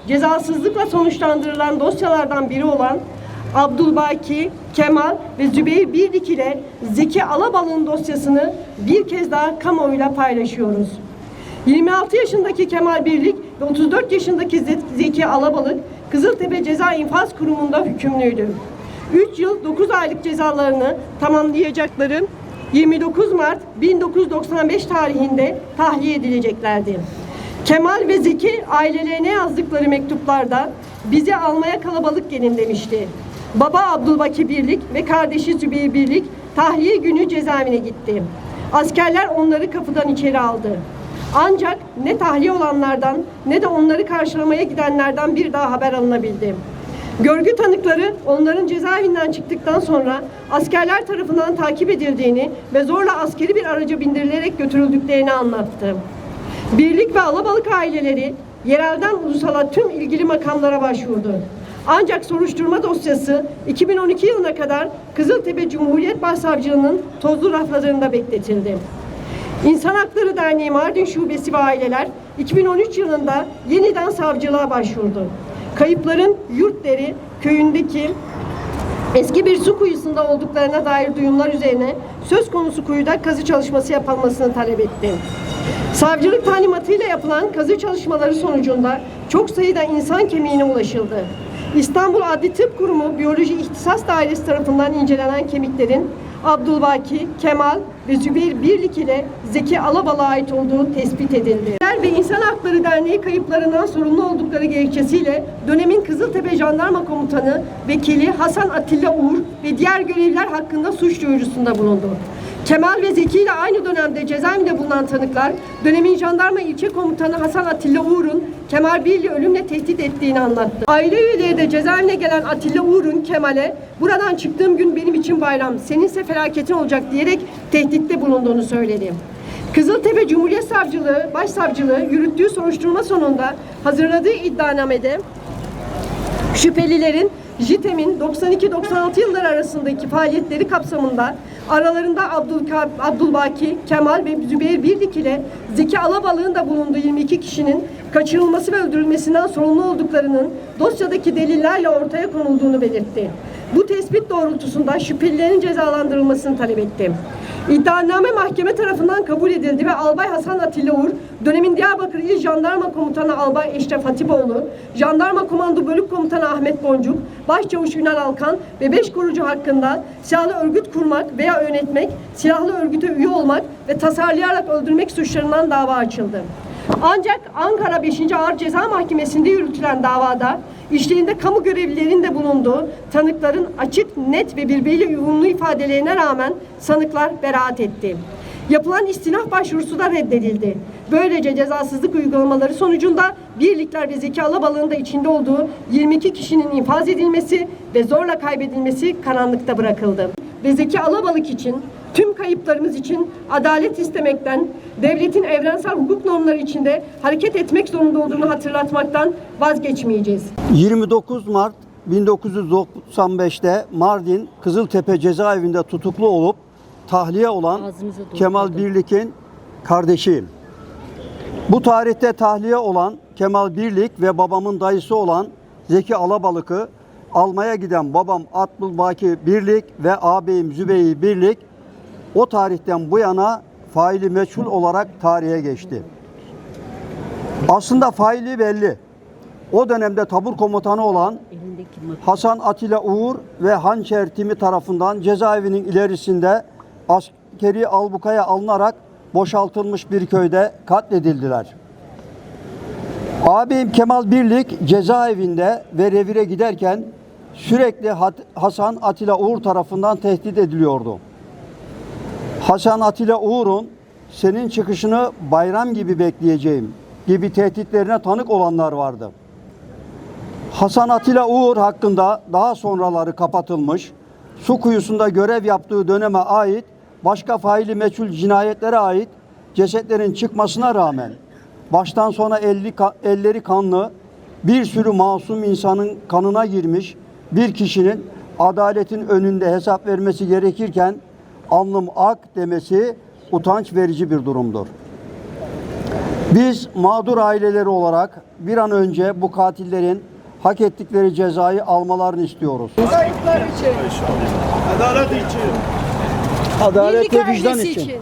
Cezasızlıkla sonuçlandırılan dosyalardan biri olan Abdülbaki, Kemal ve Zübeyir Birlik ile Zeki Alabalık'ın dosyasını bir kez daha kamuoyuyla paylaşıyoruz. 26 yaşındaki Kemal Birlik ve 34 yaşındaki Zeki Alabalık Kızıltepe Ceza İnfaz Kurumu'nda hükümlüydü. 3 yıl 9 aylık cezalarını tamamlayacakları 29 Mart 1995 tarihinde tahliye edileceklerdi. Kemal ve Zeki ailelerine yazdıkları mektuplarda bizi almaya kalabalık gelin demişti. Baba Abdülbaki Birlik ve kardeşi Zübeyir Birlik tahliye günü cezaevine gitti. Askerler onları kapıdan içeri aldı. Ancak ne tahliye olanlardan ne de onları karşılamaya gidenlerden bir daha haber alınabildi. Görgü tanıkları onların cezaevinden çıktıktan sonra askerler tarafından takip edildiğini ve zorla askeri bir araca bindirilerek götürüldüklerini anlattı. Birlik ve Alabalık aileleri yerelden ulusala tüm ilgili makamlara başvurdu. Ancak soruşturma dosyası 2012 yılına kadar Kızıltepe Cumhuriyet Başsavcılığı'nın tozlu raflarında bekletildi. İnsan Hakları Derneği Mardin Şubesi ve aileler 2013 yılında yeniden savcılığa başvurdu. Kayıpların Yurtdere köyündeki eski bir su kuyusunda olduklarına dair duyumlar üzerine söz konusu kuyuda kazı çalışması yapılmasını talep etti. Savcılık talimatıyla yapılan kazı çalışmaları sonucunda çok sayıda insan kemiğine ulaşıldı. İstanbul Adli Tıp Kurumu Biyoloji İhtisas Dairesi tarafından incelenen kemiklerin Abdülbaki, Kemal ve Zübeyir Birlik ile Zeki Alabalık'a ait olduğu tespit edildi. Ve İnsan Hakları Derneği kayıplarından sorumlu oldukları gerekçesiyle dönemin Kızıltepe Jandarma Komutanı Vekili Hasan Atilla Uğur ve diğer görevliler hakkında suç duyurusunda bulundu. Kemal ve Zeki ile aynı dönemde cezaevinde bulunan tanıklar, dönemin jandarma ilçe komutanı Hasan Atilla Uğur'un Kemal Birliği ölümle tehdit ettiğini anlattı. Aile üyeleri de cezaevine gelen Atilla Uğur'un Kemal'e "Buradan çıktığım gün benim için bayram, seninse felaketin olacak" diyerek tehditte bulunduğunu söyledi. Kızıltepe Cumhuriyet Savcılığı, Başsavcılığı yürüttüğü soruşturma sonunda hazırladığı iddianamede şüphelilerin JITEM'in 92-96 yılları arasındaki faaliyetleri kapsamında aralarında Abdülbaki, Kemal ve Zübeyir Birlik ile Zeki Alabalık'ın da bulunduğu 22 kişinin kaçırılması ve öldürülmesinden sorumlu olduklarının dosyadaki delillerle ortaya konulduğunu belirtti. Bu tespit doğrultusunda şüphelilerin cezalandırılmasını talep etti. İddianame mahkeme tarafından kabul edildi ve Albay Hasan Atilla Uğur, dönemin Diyarbakır İl Jandarma Komutanı Albay Eşref Hatipoğlu, Jandarma Komando Bölük Komutanı Ahmet Boncuk, Başçavuş Ünal Alkan ve 5 korucu hakkında silahlı örgüt kurmak veya yönetmek, silahlı örgüte üye olmak ve tasarlayarak öldürmek suçlarından dava açıldı. Ancak Ankara 5. Ağır Ceza Mahkemesi'nde yürütülen davada işlerinde kamu görevlilerinin de bulunduğu tanıkların açık, net ve birbiriyle uyumlu ifadelerine rağmen sanıklar beraat etti. Yapılan istinaf başvurusu da reddedildi. Böylece cezasızlık uygulamaları sonucunda Birlikler ve Zeki Alabalık'ın da içinde olduğu 22 kişinin infaz edilmesi ve zorla kaybedilmesi karanlıkta bırakıldı. Ve Zeki Alabalık için, tüm kayıplarımız için adalet istemekten, devletin evrensel hukuk normları içinde hareket etmek zorunda olduğunu hatırlatmaktan vazgeçmeyeceğiz. 29 Mart 1995'te Mardin Kızıltepe cezaevinde tutuklu olup tahliye olan Kemal Birlik'in kardeşiyim. Bu tarihte tahliye olan Kemal Birlik ve babamın dayısı olan Zeki Alabalık'ı almaya giden babam Abdülbaki Birlik ve ağabeyim Zübeyir Birlik o tarihten bu yana faili meçhul olarak tarihe geçti. Aslında faili belli. O dönemde tabur komutanı olan Hasan Atilla Uğur ve Hançer timi tarafından cezaevinin ilerisinde askeri albukaya alınarak boşaltılmış bir köyde katledildiler. Ağabeyim Kemal Birlik cezaevinde ve revire giderken sürekli Hasan Atilla Uğur tarafından tehdit ediliyordu. Hasan Atilla Uğur'un "Senin çıkışını bayram gibi bekleyeceğim" gibi tehditlerine tanık olanlar vardı. Hasan Atilla Uğur hakkında daha sonraları kapatılmış, su kuyusunda görev yaptığı döneme ait başka faili meçhul cinayetlere ait cesetlerin çıkmasına rağmen baştan sona elleri kanlı bir sürü masum insanın kanına girmiş bir kişinin adaletin önünde hesap vermesi gerekirken alnım ak demesi utanç verici bir durumdur. Biz mağdur aileleri olarak bir an önce bu katillerin hak ettikleri cezayı almalarını istiyoruz. Kayıplar için. Adalet için. Adalet Birlik ve vicdan ailesi için. için.